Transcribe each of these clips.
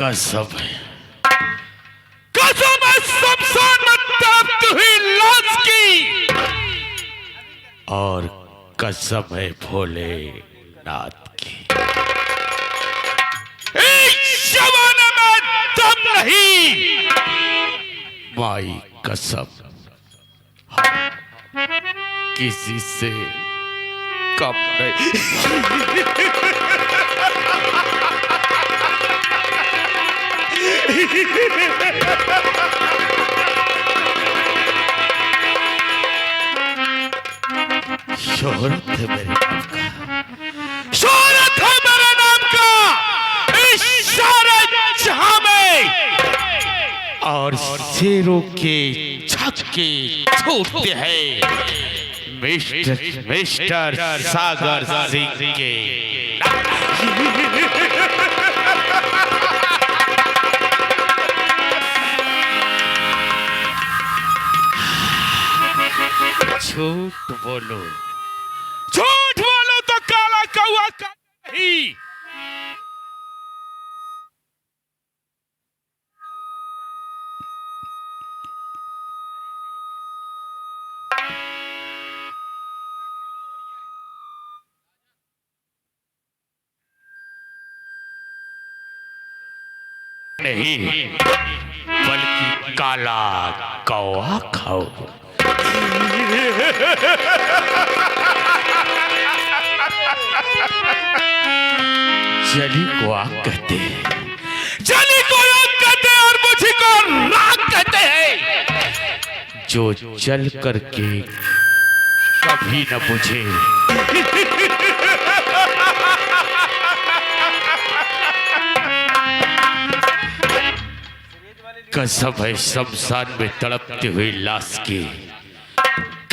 कसम है, कसम है शमशान में तप्त हुई लाश की, और कसम है भोलेनाथ की। इस जमाने में दम नहीं, माई कसम, किसी से कम नहीं। शोहरत है मेरे नाम का, शोहरत है मेरे नाम का इस सारे जहां में, और शेरों के छक्के छूटते हैं मिस्टर सागर सिंह के। झूठ बोलो तो काला कौआ का नहीं। नहीं, बल्कि काला कौआ खाओ। जली को आग कहते हैं, जली को आग कहते हैं, और मुझे को राख कहते हैं, जो जल करके कभी न बुझे। कसम है शमशान में तड़पती हुई लाश की,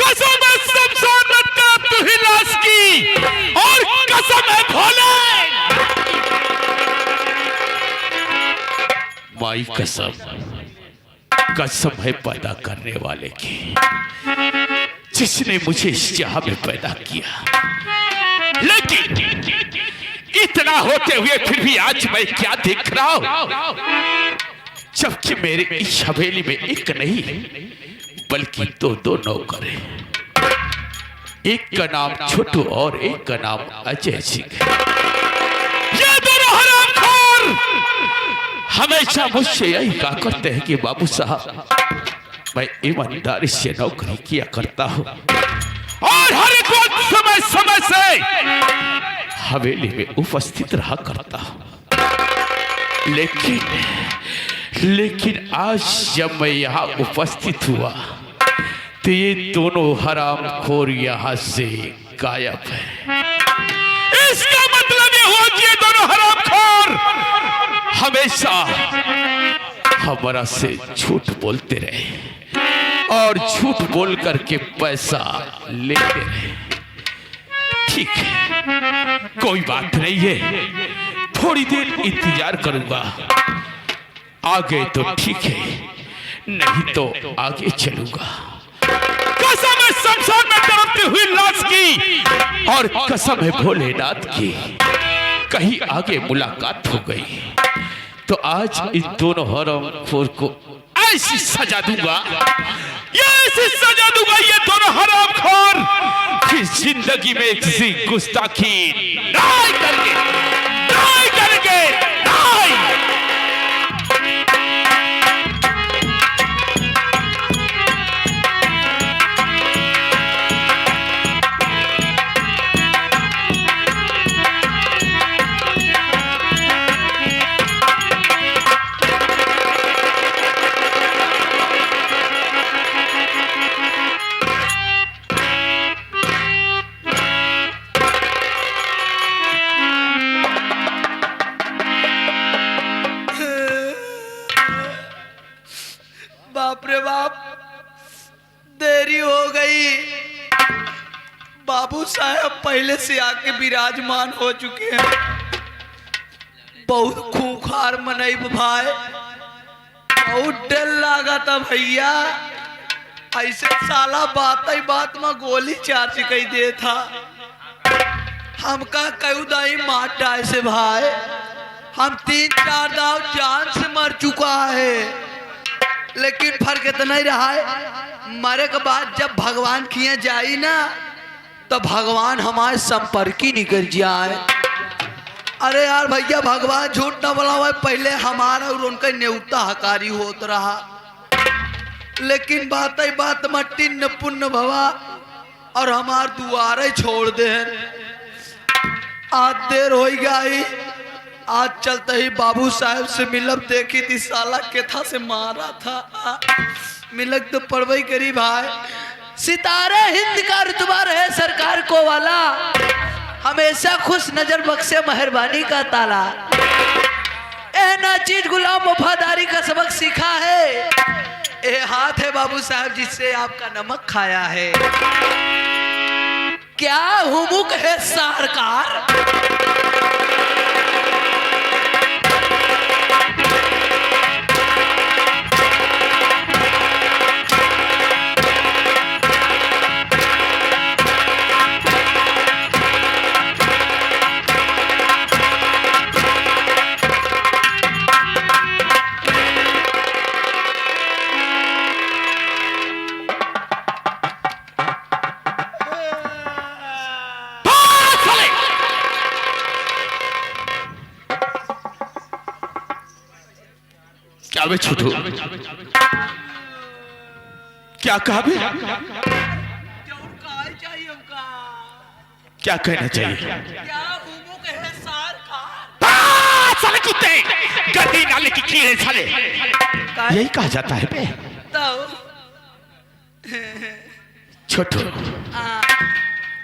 कसम है शमशान में तड़पती हुई लाश की, और कसम है भोले माई कसम, कसम है पैदा करने वाले की, जिसने मुझे इस जहां में पैदा किया। लेकिन इतना होते हुए फिर भी आज मैं क्या देख रहा हूं, जबकि मेरे इस हवेली में एक नहीं बल्कि दो नौकर हैं। एक का नाम छोटू और एक का नाम अजय सिंह है। ये दोनों हरामखोर हमेशा मुझसे यही कहा करते हैं कि बाबू साहब, मैं ईमानदारी से नौकरी किया करता हूं और हर एक वक्त समय समय से हवेली में उपस्थित रहा करता हूं। लेकिन आज जब मैं यहाँ उपस्थित हुआ तो ये दोनों हरामखोर यहाँ से गायब है। इसका मतलब ये हुआ कि ये दोनों हरामखोर हमेशा हमारा से झूठ बोलते रहे और झूठ बोल करके पैसा लेते रहे। ठीक है, कोई बात नहीं है, थोड़ी देर इंतजार करूंगा। आगे तो ठीक है, नहीं तो आगे चलूंगा। कसम है शमशान में तड़पती हुई लाश की, और कसम है भोलेनाथ की, कहीं आगे मुलाकात हो गई तो आज इन दोनों हरामखोर को ऐसी सजा दूंगा, ऐसी सजा दूंगा, ये दोनों हरामखोर फिर जिंदगी में किसी गुस्ताखी नहीं करेंगे। बाबू साहब पहले से आके विराजमान हो चुके हैं। बहुत खूंखार मनई भाई, बहुत डर लगा था भैया। ऐसे साला बात ही बात में गोली चार चिकई दे था। हमका कई दाई माटा ऐसे भाई, हम 3-4 दाव जान से मर चुका है, लेकिन फर्क इतना ही रहा है मरे के बाद जब भगवान किए जाई ना तो भगवान हमारे संपर्क ही निकल जाए। अरे यार भैया भगवान झूठ ना बोला हुआ, पहले हमारा और उनका न्योता हकारी होत रहा, लेकिन बात ही बात मट्टी न पुण्य भवा और हमार दुआरे छोड़ दे। आज देर हो गई, आज चलते ही बाबू साहब से मिलब, देखी थी साला केथा से मारा था। मिलक तो पड़वई करी भाई। सितारे हिंद का रुतबा रहे सरकार को वाला, हमेशा खुश नजर बख्शे मेहरबानी का ताला। ना चीज गुलाम वफादारी का सबक सीखा है, ये हाथ है बाबू साहब जिससे आपका नमक खाया है। क्या हुमुक है सरकार, क्या बे छोटू, क्या कहा बे? क्या कहना चाहिए? साले कुत्ते, गद्दी नाले की कीड़े साले, यही कहा जाता है बे। छोटू,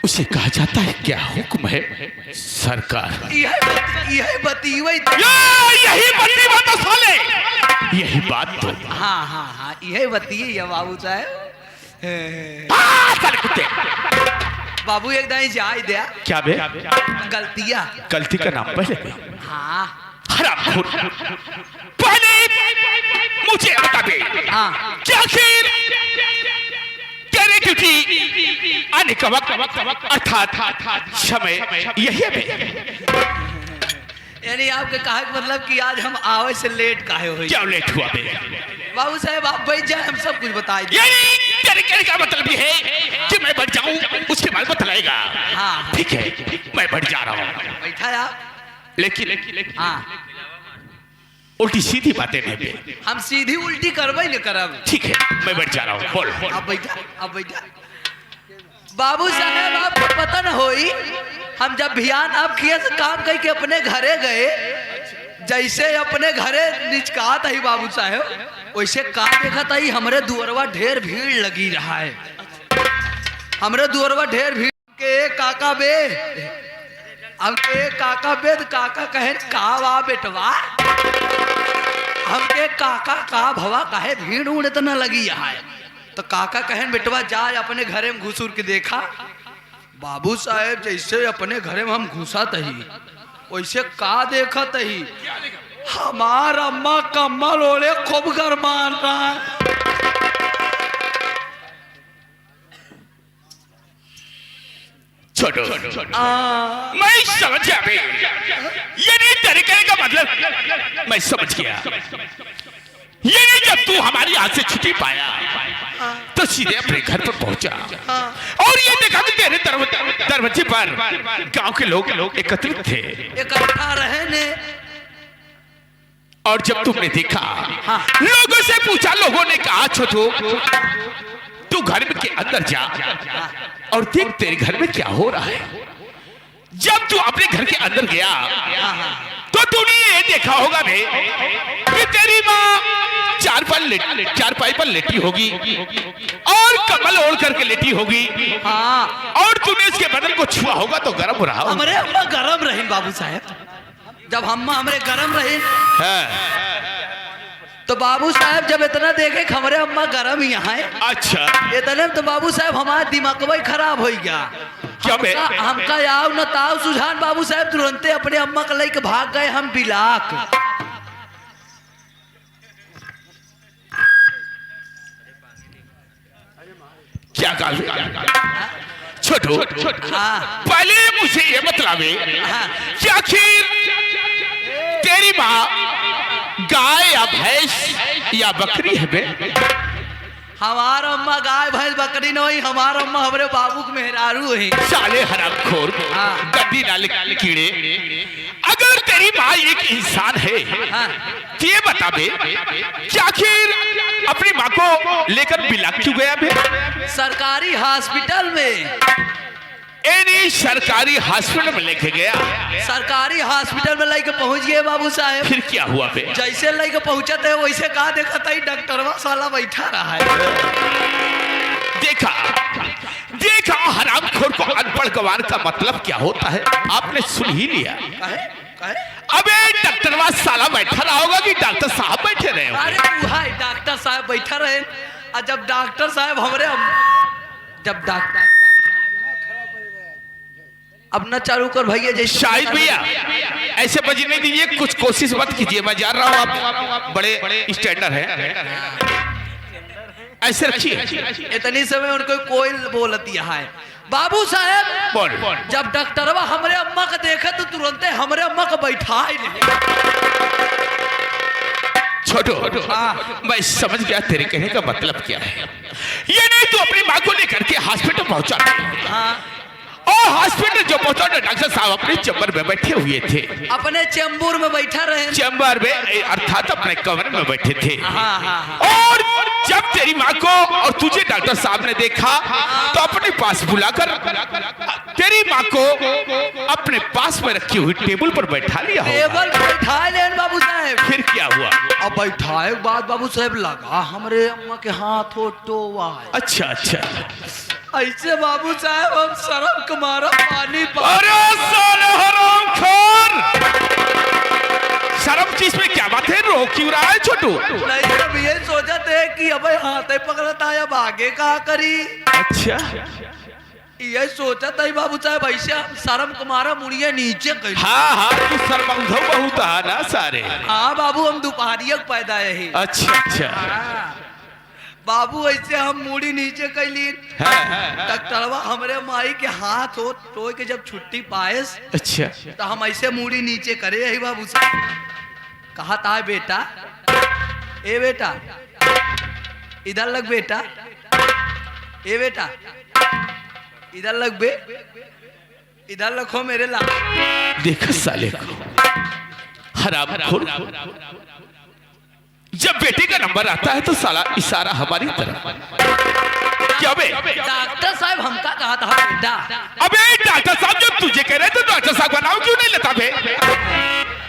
उसे कहा जाता है क्या हुक्म है सरकार? यही बतीवई तो साले, यही बात तो। हाँ हाँ हाँ यही बतिए बाबू साहब। साले कुत्ते, बाबू एक दाई जाय दिया। क्या बे? गलतियाँ, गलती का नाम पहले। हाँ हरामखोर, पहले मुझे बता दे, हाँ क्या खीर तेरी ड्यूटी आने का वक्त अर्थात समय यही है। यानी आपके कहा मतलब कि आज हम आवे से लेट काहे हो? क्या लेट हुआ बे? बाबू साहब आप बैठ जाए, हम सब कुछ बताए। तेरे कहने का मतलब ये है कि मैं बैठ जाऊं, उसके बाद बतलाएगा। हाँ ठीक है, मैं बैठ जा रहा हूँ। बैठा आप, लेकिन हाँ उल्टी सीधी बातें नहीं बे। हम सीधी उल्टी करबे न करब। ठीक है, मैं बैठ जा रहा हूँ। बोल। अब बैठा, अब बैठा। बाबू साहब आपको पता न होई, हम जब भियान आप किए से काम करके अपने घरे गए, जैसे अपने घरे निचकात ही बाबू साहब, वैसे का देखा था हमरे दुअरवा ढेर भीड़ लगी रहा है। हमरे दुअरवा ढेर भीड़ के काका बे, हमके काका बे तो काका कहे का वा बेटवा, हमके काका का भवा कहे भीड़ उड़ इतना लगी है। तो काका कहे बेटवा जा अपने घरे में घुसूर के देखा। बाबू साहेब जैसे अपने घरे में हम घुसा तही, वैसे का देखा तही हमार अम्मा कम्बल ओढ़े खूब गरमान रहा है। छोटो, मैं समझ गया बे, ये नहीं तरीके का मतलब मैं समझ गया। ये नहीं जब तू हमारी यहाँ से छुट्टी पाया तो सीधे अपने घर पर पहुंचा और ये देखा कि तेरे दरवाजे पर गांव के लोग एकत्रित थे, इकट्ठा रहे ने। और जब तुमने देखा, लोगों से पूछा, लोगों ने कहा छोटू तू घर के अंदर जा और देख तेरे घर में क्या हो रहा है। जब तू अपने घर के अंदर गया तो तूने ये देखा होगा बे कि तेरी माँ चारपाई पर लेटी होगी और कमल ओढ़ करके लेटी होगी। हाँ। और तूने इसके बदन को छुआ होगा तो गर्म रहा। हमारे अम्मा गरम रही बाबू साहब, जब अम्मा हमारे गरम रही तो बाबू साहब जब इतना देखे हमारे अम्मा गरम ही यहाँ है। अच्छा, इतने तो बाबू साहब हमारा दिमाग खराब हो गया। क्या बे? हमका आओ न ताऊ सुजान बाबू साहब तुरंते अपने अम्मा का लेके भाग गए हम बिलाक। क्या कहा छोटू? हाँ पहले मुझे ये बतलावे हाँ कि आखिर तेरी माँ गाय या भैंस या बकरी है बे? हमार अम्मा गाय भैंस बकरी नहीं, हमार अम्मा हमारे बाबू के मेहरारू है। साले हरामखोर हाँ। गद्दी नाले कीड़े, अगर तेरी माँ एक इंसान है हाँ तो ये बता बे कि आखिर अपनी माँ को लेकर बिलाक क्यों गया बे? सरकारी हॉस्पिटल में, एनी सरकारी हॉस्पिटल में लेके गया। सरकारी हॉस्पिटल में लेके पहुंच गए बाबू साहब। फिर क्या हुआ बे? जैसे लेके पहुंचे थे वैसे कहा देखा था डॉक्टरवा साला बैठा रहा है। देखा देखा हरामखोर को अनपढ़ गवार का मतलब क्या होता है आपने सुन ही लिया। कहे कहे अबे डॉक्टरवा साला बैठा रहा होगा कि डॉक्टर साहब बैठे रहे होंगे? अरे भाई डॉक्टर साहब बैठा रहे और जब डॉक्टर साहब हमारे जब डॉक्टर अब न चालू कर भैया जैसे शाहिद भैया ऐसे बजने दीजिए, कुछ कोशिश मत कीजिए, मैं जान रहा हूँ आप बड़े स्टैंडर्ड हैं, ऐसे रखिए। इतनी समय उनको कोई बोलती है बाबू साहब। बोल। जब डॉक्टरवा हमारे अम्मा का देखा तो तुरंत हमारे अम्मा को बैठा ही नहीं। छोटो मैं समझ गया तेरे कहने का मतलब क्या है। ये नहीं तू अपनी माँ को लेकर के हॉस्पिटल पहुंचा हाँ और हॉस्पिटल जो पहुंचा डॉक्टर साहब अपने चैम्बर में बैठे हुए थे। अपने चैम्बर में बैठा रहे, चैम्बर में अर्थात अपने कमरे में बैठे थे। हाँ हाँ और जब तेरी माँ को और तुझे डॉक्टर साहब ने देखा तो अपने पास बुलाकर तेरी माँ को अपने पास में रखी हुई टेबल पर बैठा लिया होगा। टेबल पर बैठा ले बाबू साहब। फिर क्या हुआ? अब बैठाए बाद बाबू साहब लगा हमारे अम्मा के हाथ टोवा है। अच्छा अच्छा ऐसे बाबू साहब हम शर्म के मारा पानी अरे साले हरामखोर, शर्म चीज में क्या बात है, रो क्यों रहा है छोटू? नहीं जब ये सोचा थे कि अब हाथ पकड़ता है अब आगे का करी। अच्छा ये सोचा था बाबू साहब ऐसे हम शर्म के मारा मुड़िया नीचे कर। हाँ हाँ तू शर्मंधो बहुत है ना सारे। हाँ बाबू हम दोपहरिया पैदा है। अच्छा अच्छा बाबू ऐसे हम मुड़ी नीचे कैली डॉक्टरवा हमरे माई के हाथ हो तो के जब छुट्टी पाएस अच्छा तो हम ऐसे मुड़ी नीचे करे यही बाबू से कहा था बेटा, ए बेटा इधर लग बेटा, ए बेटा इधर लग बे, इधर रखो मेरे ला। देखा साले को हरामखोर, जब बेटे का नंबर आता है तो साला इशारा हमारी तरफ। क्या बे? डॉक्टर साहब हमका कहा था बेटा। अबे डॉक्टर साहब जब तुझे कह रहे थे डॉक्टर साहब का नाम क्यों नहीं लेता बे?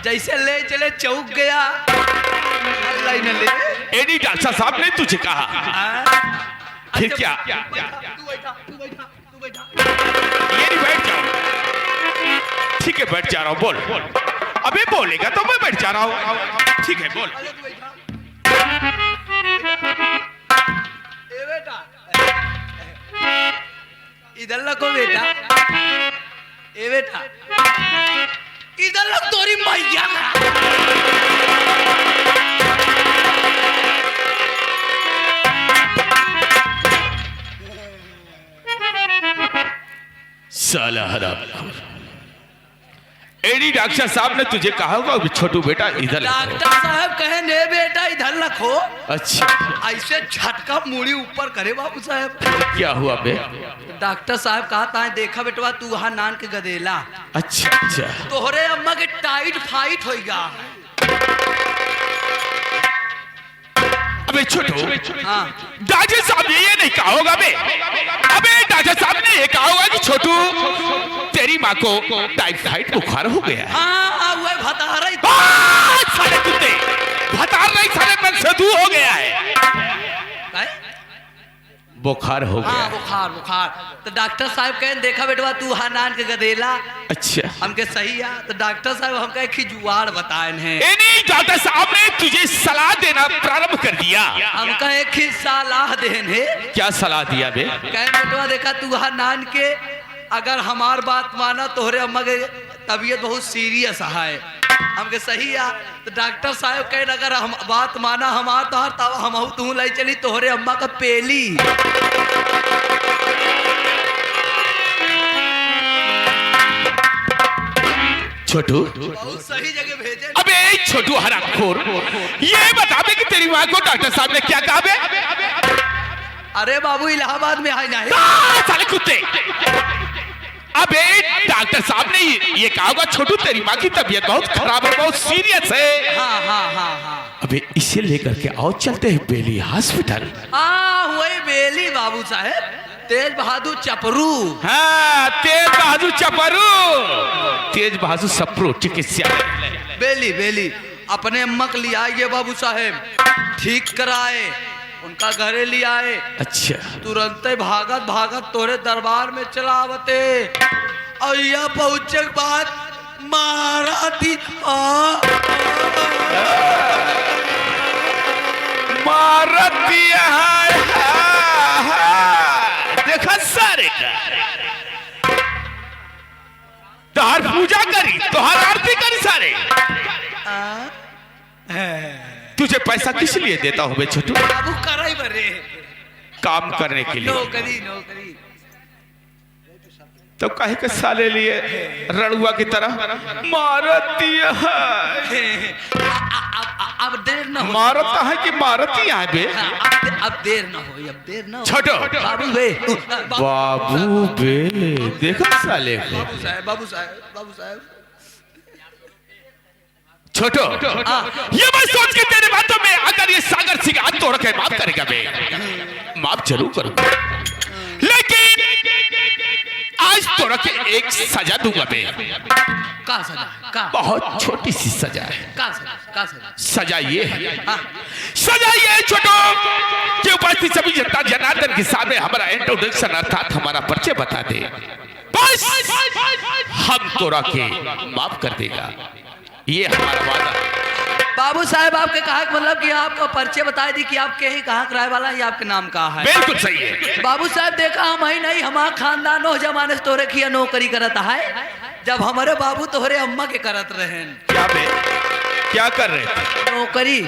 जैसे ले चले चौक गया अल्लाह न ले। एडी डॉक्टर साहब ने तुझे कहा फिर क्या? तू बैठा तू बैठा तू बैठा। ये नहीं बैठ जाओ। ठीक है बैठ जा रहा हूँ, बोल। अबे बोलेगा तो मैं बैठ जा रहा हूँ। ठीक है बोल। ए बेटा इधर रखो बेटा, ए बेटा इधर रख तोरी मैया साला हरामखोर। एडी डॉक्टर साहब ने तुझे कहा होगा छोटू बेटा इधर रखो। डॉक्टर साहब कहे ने बेटा इधर रखो। अच्छा ऐसे झटका मुड़ी ऊपर करे बाबू साहब। क्या हुआ बे? डॉक्टर साहब कहा था देखा बेटवा तू वहां नान के गदेला अच्छा अच्छा तोहरे अम्मा के टाइट फाइट होगा। अबे छोटू हाँ डॉक्टर साहब ये नहीं कहा होगा बे? अबे डॉक्टर साहब ने ये कहा होगा कि छोटू तेरी माँ को टाइफाइड बुखार हो गया है। हाँ वो बता रही साले कुत्ते बता रही साले मन से तू हो गया है, बुखार हो गया। हाँ बुखार बुखार। तो डॉक्टर साहब कहे देखा बेटवा तू वहां नान के गदेला। अच्छा हमके सही है। तो डॉक्टर साहब हमका एक जुआड़ बताए हैं। नहीं डॉक्टर साहब ने तुझे सलाह देना प्रारंभ कर दिया। हमका एक ही सलाह देन है। क्या सलाह दिया बे? कहे बेटवा देखा तू वहां नान के अगर हमार बात माना तोहरे अम्मा के तबीयत बहुत सीरियस है हमके सही है तो डॉक्टर साहब कहे अगर हम बात माना हमार तोहर तब हम तू लाई चली तोहरे अम्मा का पेली। छोटू बहुत सही जगह भेजे। अबे छोटू हरामखोर, ये बता बे कि तेरी माँ को डॉक्टर साहब ने क्या कहा बे? अरे बाबू इलाहाबाद में आए ना साले कुत्ते। अबे डॉक्टर साहब ने ये कहा होगा छोटू तेरी माँ की तबीयत बहुत खराब है, बहुत सीरियस है। हाँ। अबे इसे लेकर के आओ चलते हैं बेली हॉस्पिटल। हाँ वही बेली बाबू साहब, तेज बहादुर चपरू। हाँ तेज बहादुर चपरू, तेज बहादुर सपरू चिकित्सा। बेली अपने अम्मा के लिए आइए बाबू साहेब, ठीक कराए उनका घरे लिया आए। अच्छा तुरंत भागत तोरे दरबार में चला आवते और यह पहुंचे के बाद मारा थी मारती है। देखा सारे का तोहर पूजा करी, तोहर आरती करी सारे। तुझे पैसा किस लिए देता हूँ बे छोटू? बाबू कराई बरे काम करने के लिए। नौकरी तो काहे के साले लिए रड़ुआ की तरह मारती है। अब देर न हो। मारता है कि मारती है बे? अब देर न हो। छोटो बाबू बे बाबू बे देखा साले को। बाबू साहब छोटो ये मैं सोच के तेरे बातों में अगर ये सागर सिंह हाथ तोड़ के माफ करेगा बे, माफ जरूर करूंगा, लेकिन आज तोड़ के एक सजा दूंगा बे। का सजा? का बहुत छोटी सी सजा है। का सजा? सजा ये है, सजा ये है छोटो कि उपस्थित सभी जनता जनार्दन के सामने हमारा इंट्रोडक्शन अर्थात हमारा परिचय बता दे, बस हम तोड़ा के माफ कर देगा, ये हमारा वादा। बाबू साहब आपके कहा मतलब कि आपका परिचय बता दी कि आप कहीं कहाँ कराए वाला है, आपका नाम कहा है? बिल्कुल सही है बाबू साहब, देखा हम ही नहीं हमारा खानदान हो जमाने से तोरे किया नौकरी करता है, जब हमारे बाबू तोहरे अम्मा के करत रहे। क्या बे? क्या कर रहे थे?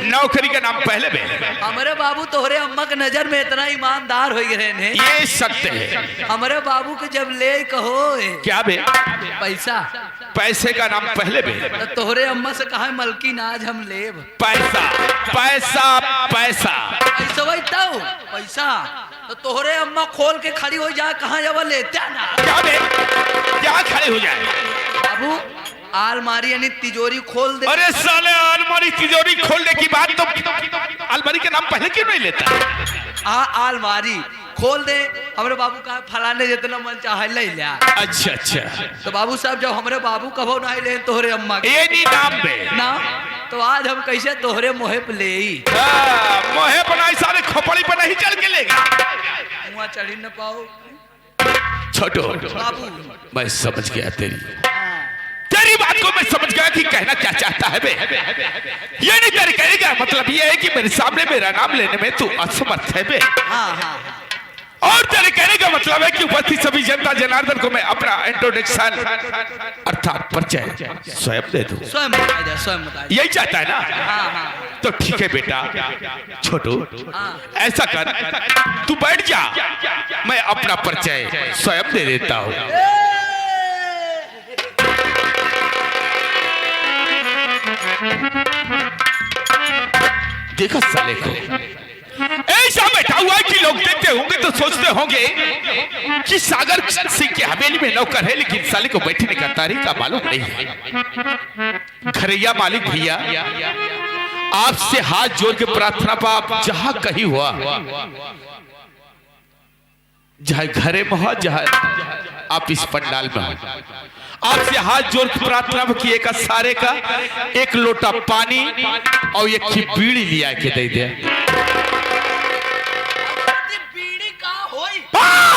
नौकरी का नाम पहले बे। हमारे बाबू तोहरे अम्मा के नजर में इतना ईमानदार हो गए हैं। ये सत्य है। हमारे बाबू के जब ले कहो क्या बे? पैसा। पैसे का नाम पहले बे। तो तोहरे अम्मा से कहा मलकिन आज हम लेब पैसा पैसा पैसा पैसा वही तो पैसा। तो तोहरे अम्मा खोल के खड़ी हो जाए, कहाँ जब लेते ना। क्या बे? क्या खड़े हो जाए? बाबू अलमारी यानी तिजोरी खोल दे। अरे साले अलमारी तिजोरी खोलने की बात तो अलमारी के नाम पहले क्यों नहीं लेता? अलमारी खोल दे। हमारे बाबू का फलाने जितना मन चाहे ले लिया। अच्छा अच्छा। तो बाबू साहब जब हमारे बाबू कभो नहीं ले तोहरे अम्मा ये नहीं नाम बे ना, तो आज हम कैसे तोहरे मोहे पे ले मोहे बनाई सारे खोपड़ी पर नहीं चल के लेगा। वहाँ चढ़ी न पाओ। छोटो बाबू मैं समझ गया तेरी बात को, मैं समझ गया कि कहना क्या चाहता है बे। ये नहीं तेरे कहने का मतलब ये है कि मेरे सामने मेरा नाम लेने में तू असमर्थ है बे। और तेरे कहने का मतलब है कि उपस्थित सभी जनता जनार्दन को मैं अपना इंट्रोडक्शन अर्थात परिचय स्वयं दे दूं। स्वयं बता। यही चाहता है ना? तो ठीक है बेटा छोटू, ऐसा कर तू बैठ जा, मैं अपना परिचय स्वयं दे देता हूँ। देखो साले को ऐसा बैठा हुआ है कि लोग देखते होंगे तो सोचते होंगे कि सागर सिंह की हवेली में नौकर है, लेकिन साले को बैठने का तरीका मालूम नहीं है। घरैया मालिक भैया, आपसे हाथ जोड़ के प्रार्थना पाप जहां कहीं हुआ, चाहे घरे में हो चाहे आप इस पंडाल में हो, आपसे हाथ जोड़ के प्रार्थना किए का सारे का एक लोटा पानी और एक की बीड़ी लिया के दे दे।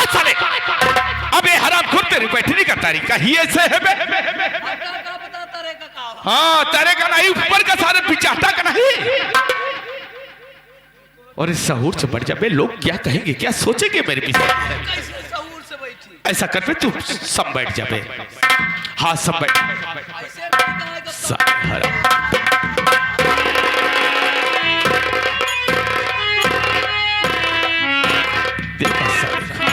साले अबे हराम खुद तेरी बैठने का तरीका ही ऐसे है बे। हाँ तेरे का नहीं, ऊपर का सारे पिचाटा का नहीं। और इस सहूर से बढ़ जा बे, लोग क्या कहेंगे क्या सोचेंगे मेरे पीछे? ऐसा कर बे, तू सब बैठ जा बे। हाँ सब बैठ। ऐसे नहीं कहेगा साले हराम। देखा साले को।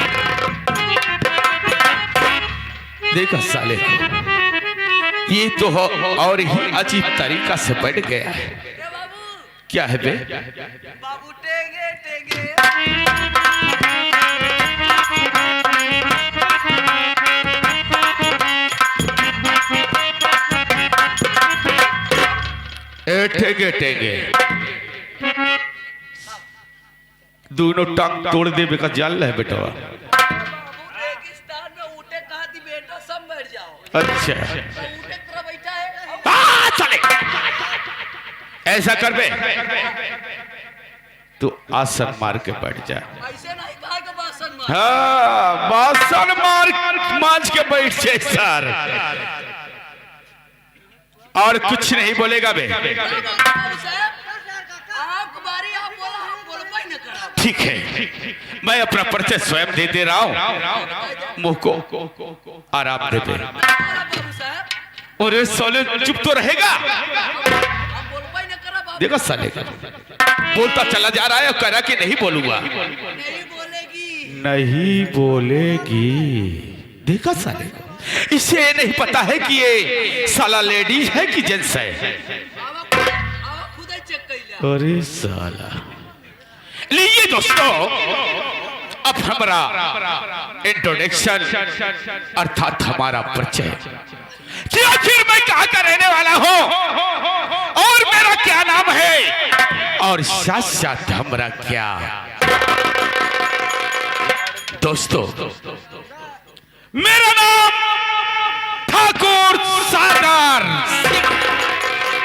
देखा साले को। ये तो और ही अजीब तरीका से बैठ गया है। बाबू। क्या है बे? बाबू टेंगे टेंगे। ठेगे ठेगे दोनों टांग तोड़ दे बेका जाल है बेटा। बाबू रेगिस्तान में ऊँटे कहा थी बेटा सब बैठ जाओ। अच्छा तो ऊँटे की तरह बैठा है। चले ऐसा कर बे, तू आसन मार के बैठ जा। ऐसे नहीं कहेगा बासन मार। हाँ बासन मार मांझ के बैठ जाए सर, और कुछ नहीं बोलेगा बे। ठीक है, मैं अपना परिचय स्वयं दे रहा हूं, मुंह को आराम दे बे। और साले चुप तो रहेगा? देखो साले का बोलता चला जा रहा है और कह रहा कि नहीं बोलूंगा। नहीं बोलेगी। देखा साले को, इसे नहीं पता है कि ये साला लेडीज है कि जेंट्स है। अरे साला। लीजिए दोस्तों, अब हमारा इंट्रोडक्शन अर्थात हमारा परिचय कि आखिर मैं कहां का रहने वाला हूं और मेरा क्या नाम है और साथ साथ हमारा क्या। दोस्तों मेरा नाम ठाकुर सागर,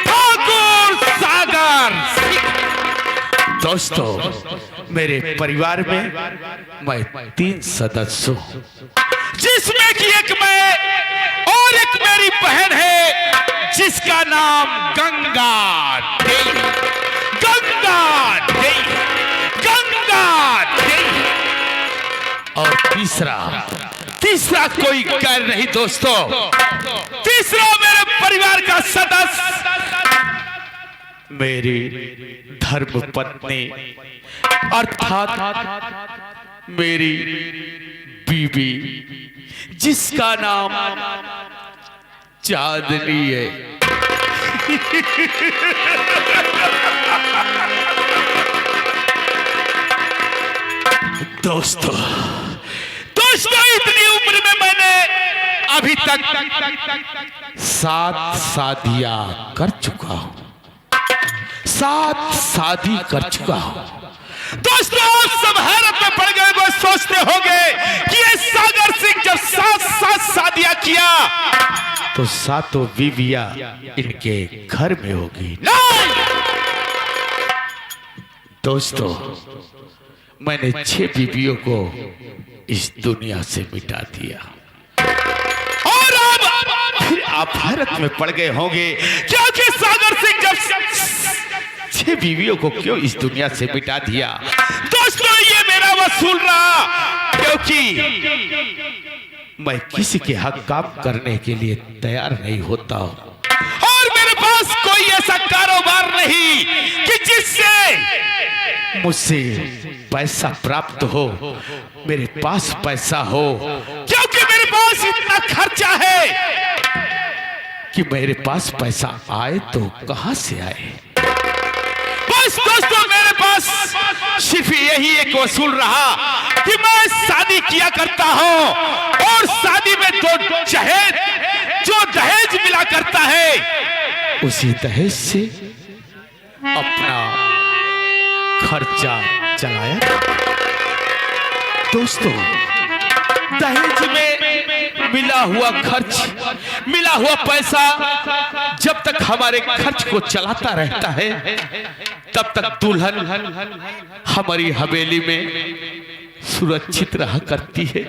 ठाकुर सागर। दोस्तों मेरे परिवार में मैं 3 सदस्य हूं, जिसमें कि एक मैं और एक मेरी बहन है जिसका नाम गंगा देवी, गंगा देवी, गंगा देवी। और तीसरा कोई गैर नहीं दोस्तों, तीसरा मेरे परिवार का सदस्य मेरी धर्म पत्नी अर्थात मेरी बीबी जिसका नाम चांदनी है। दोस्तों इतनी उम्र में मैंने अभी तक 7 शादियां कर चुका हूं, 7 शादी कर चुका हूं। दोस्तों सब हैरत में पड़ गए, वो सोचते होंगे कि ये सागर सिंह जब 7 शादियां किया तो 7 बीवियां इनके घर में होगी। नहीं दोस्तों, मैंने 6 बीवियों को इस दुनिया से मिटा दिया। और अब फिर आप हैरत में पड़ गए होंगे क्योंकि सागर सिंह जब 6 बीवियों को क्यों इस दुनिया से मिटा दिया। दोस्तों ये मेरा वसूल रहा, क्योंकि मैं किसी के हक काम करने के लिए तैयार नहीं होता हूं और मेरे पास कोई ऐसा कारोबार नहीं कि जिससे मुझसे पैसा प्राप्त हो, मेरे पास पैसा हो, क्योंकि मेरे पास इतना खर्चा है कि मेरे पास पैसा आए तो कहां से आए। बस दोस्तों मेरे पास सिर्फ यही एक वसूल रहा कि मैं शादी किया करता हूं और शादी में जो दहेज मिला करता है उसी दहेज से अपना खर्चा चलाया। दोस्तों दहेज में मिला हुआ खर्च, मिला हुआ पैसा जब तक हमारे खर्च को चलाता रहता है तब तक दुल्हन हमारी हवेली में सुरक्षित रहा करती है,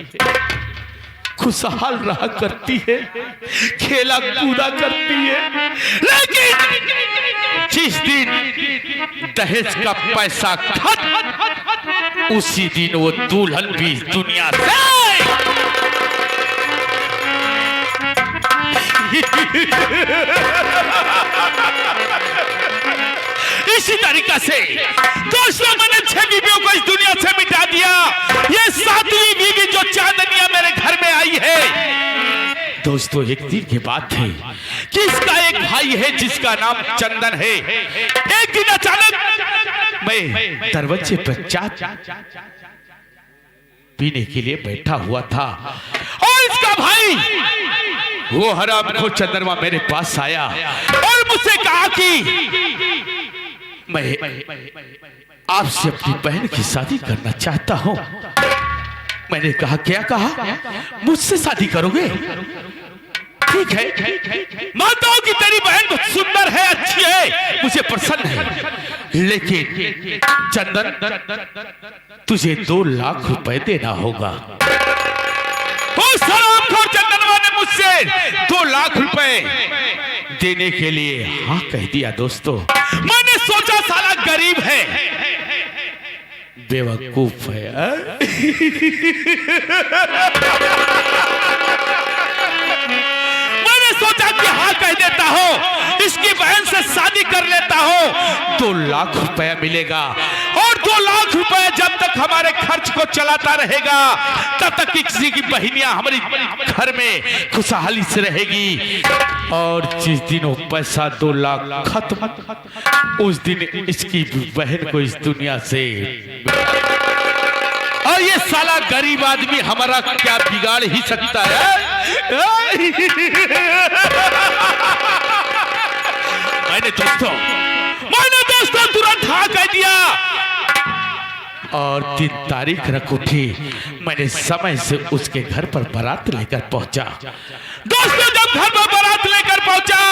खुशहाल रहा करती है, खेला कूदा करती है। लेकिन जिस दिन दहेज का पैसा खत्म उसी दिन वो दुल्हन भी दुनिया से इसी तरीका से दोस्तों मैंने 6 बीवियों को इस दुनिया से मिटा दिया। ये 7वीं बीवी जो चांदनिया मेरे घर में आई है। दोस्तों एक दिन की बात है कि इसका एक भाई है जिसका नाम चंदन है। एक दिन अचानक मैं दरवाजे पर चाय पीने के लिए बैठा हुआ था और इसका भाई वो हरामखोर चंद्रमा मेरे पास आया और मुझसे कहा कि मैं आपसे अपनी बहन की शादी करना चाहता हूं। मैंने कहा क्या कहा? मुझसे शादी करोगे? ठीक है, मानता हूं कि तेरी बहन बहुत सुंदर है, अच्छी है, मुझे पसंद है, लेकिन चंदन तुझे 2 लाख रुपए देना होगा। उस हरामखोर चंदनवा ने मुझसे 2 लाख रुपए देने के लिए हाँ कह दिया। दोस्तों मैंने सोचा साला गरीब है, बेवकूफ है। मैंने सोचा कि हाँ कह देता हूँ, इसकी बहन से शादी कर लेता हूँ, 2 लाख रुपया मिलेगा और 2 लाख रुपए जब तक हमारे खर्च को चलाता रहेगा तब तक किसी की बहनियां हमारी घर में खुशहाली से रहेगी। और जिस दिन वो पैसा 2 लाख खत्म, उस दिन इसकी बहन को इस दुनिया से। और ये साला गरीब आदमी हमारा क्या बिगाड़ ही सकता है? मैंने दोस्तों तुरंत हाँ कह दिया और 3 तारीख रख उठी। मैंने समय से उसके घर पर बारात लेकर पहुंचा। दोस्तों जब घर पर बारात लेकर पहुंचा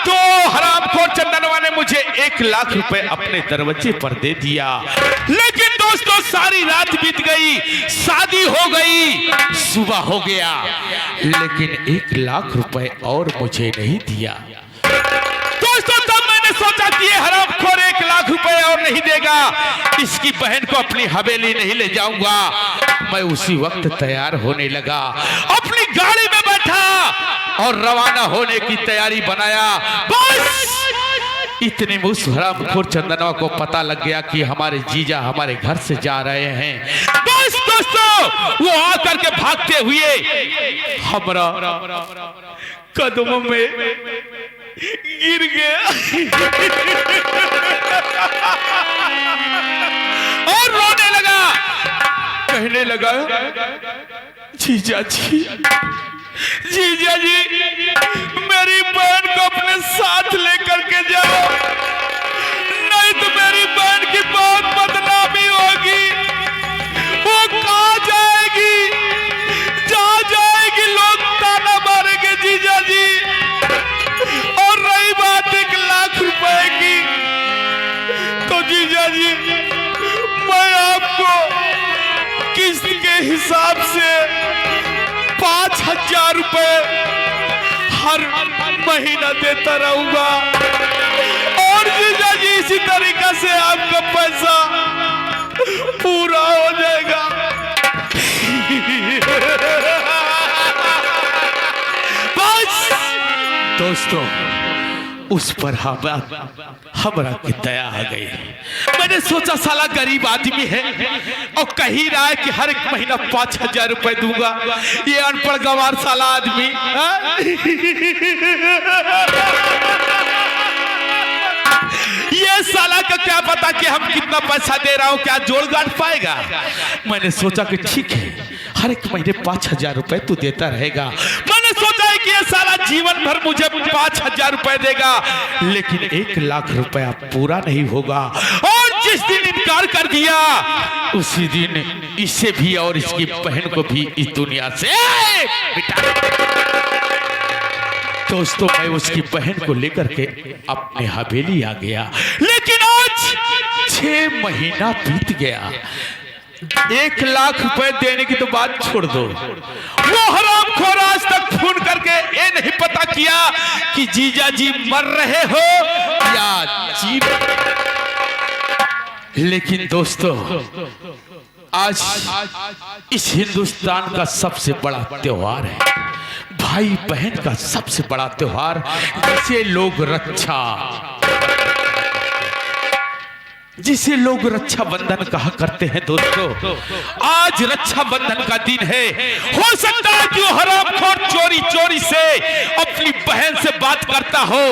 तो हरामखोर चंदनवा ने मुझे 1 लाख रुपए अपने दरवाजे पर दे दिया। लेकिन दोस्तों सारी रात बीत गई, शादी हो गई, सुबह हो गया, लेकिन 1 लाख रुपए और मुझे नहीं दिया। दोस्तों तब मैंने सोचा कि ये हरामखोर 1 लाख रुपए और नहीं देगा, इसकी बहन को अपनी हवेली नहीं ले जाऊंगा। मैं उसी वक्त तैयार होने लगा, अपनी गाड़ी में बैठा और रवाना होने की तैयारी बनाया। बस इतने में उस हरामखोर चंदनवा को पता लग गया कि हमारे जीजा हमारे घर से जा रहे हैं। बस दोस्तों वो आकर के भागते हुए हमारा कदमों में गिर गया और रोने लगा, कहने लगा जीजा जी मेरी बहन को अपने साथ लेकर के जाओ, नहीं तो मेरी बहन की बहुत बदनामी होगी। वो कहाँ जाएगी? जहाँ जाएगी लोग ताना मारेंगे जीजा जी। और रही बात 1 लाख रुपए की, तो जीजा जी मैं आपको किस्त के हिसाब से 5,000 रुपए हर महीना देता रहूंगा और जीजा जी इसी तरीका से आपका पैसा पूरा हो जाएगा। बस दोस्तों उस पर हमरा की दया आ गई। मैंने सोचा साला गरीब आदमी है और कह ही रहा है कि हर एक महीना 5,000 रुपए दूंगा, ये अनपढ़ गंवार साला आदमी। ये साला का क्या पता कि हम कितना पैसा दे रहा हूं, क्या जोड़ गांठ पाएगा। मैंने सोचा कि ठीक है हर एक महीने 5,000 रुपए तू देता रहेगा। मैंने सोचा है कि ये साला जीवन भर मुझे 5,000 रुपए देगा, लेकिन 1 लाख रुपया पूरा नहीं होगा। और जिस दिन इनकार कर दिया उसी दिन इसे भी और इसकी बहन को भी इस दुनिया से दोस्तों मैं उसकी बहन को लेकर के अपने हवेली आ गया। लेकिन आज 6 महीना बीत गया, 1 लाख रुपए देने की तो बात छोड़ दो, वो हरामखोर आज तक फोन करके ये नहीं पता किया कि जीजा जी मर रहे हो या जी। लेकिन दोस्तों आज इस हिंदुस्तान का सबसे बड़ा त्योहार है भाई बहन का सबसे बड़ा त्योहार जिसे लोग रक्षा बंधन कहा करते हैं दोस्तों। आज रक्षा बंधन का दिन है। हो सकता है कि वो हरामखोर चोरी चोरी से अपनी बहन से बात करता हो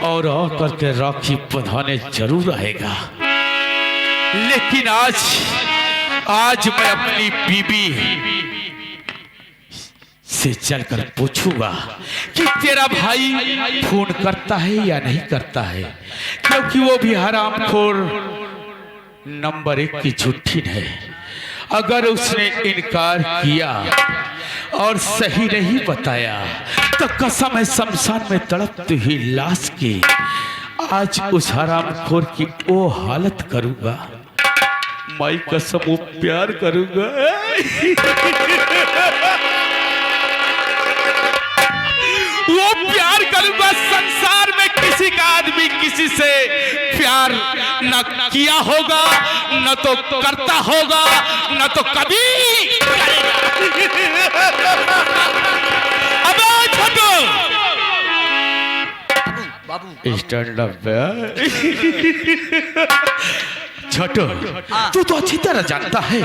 और करके राखी बंधाने जरूर आएगा, लेकिन आज मैं अपनी बीबी से चलकर पूछूंगा कि तेरा भाई फोन करता है या नहीं करता है, क्योंकि वो भी हरामखोर नंबर 1 की झूठी है। अगर उसने इनकार किया और सही नहीं बताया तो कसम है शमशान में तड़पती हुई लाश की आज उस हरामखोर की वो हालत करूंगा। माई कसम वो प्यार करूंगा। वो प्यार करूंगा। संसार में किसी का आदमी किसी से प्यार न किया होगा, न तो करता होगा, न तो कभी करेगा। अबे छोटू बाबू स्टैंड अप छोटू, तू तो अच्छी तरह जानता है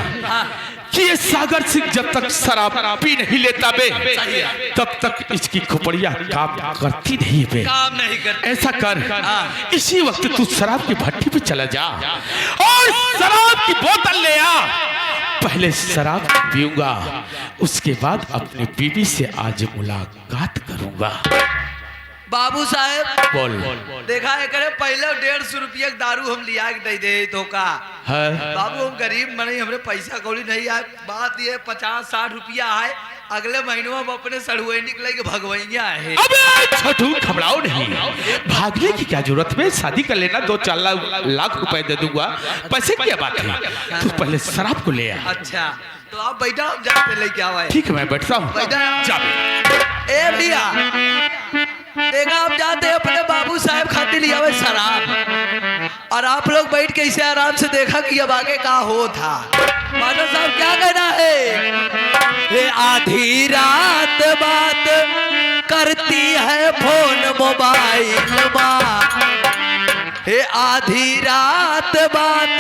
कि ये सागर सिंह जब तक शराब पी नहीं लेता बे तब तक इसकी खोपड़ियां काम करती नहीं बे। काम नहीं करती। ऐसा कर, इसी वक्त तू शराब की भट्टी पे चला जा और शराब की बोतल ले आ। पहले शराब पीऊंगा, उसके बाद अपनी बीवी से आज मुलाकात करूंगा। बाबू साहेब बोल। देखा है करे पहले 150 रुपया दारू हम लिया के दे तो का है बाबू, हम गरीब मनी, हमरे पैसा कौड़ी नहीं आए। बात ये 50-60 रुपया आए, अगले महीनों में अपने सड़ुए निकले के भगवैया है। अबे छोटू घबराओ नहीं, भागने की क्या जरूरत है, शादी कर लेना, 2-4 लाख रुपए दे दूंगा, पैसे की क्या बात है। तू पहले शराब को ले आ। अच्छा तो आप बैठा, हम जाते लेके आवा। ठीक है मैं बैठता हूँ। ए भैया देखा, आप जाते हैं अपने बाबू साहब खातिर लिया हुआ शराब और आप लोग बैठ के इसे आराम से देखा कि अब आगे का हो था। मास्टर साहब क्या कहना है? हे आधी रात बात करती है फोन मोबाइल माँ, हे आधी रात बात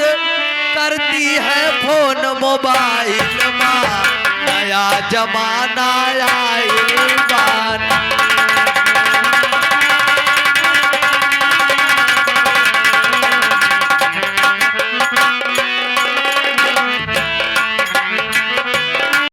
करती है फोन मोबाइल माँ, नया जमाना आइल बाना।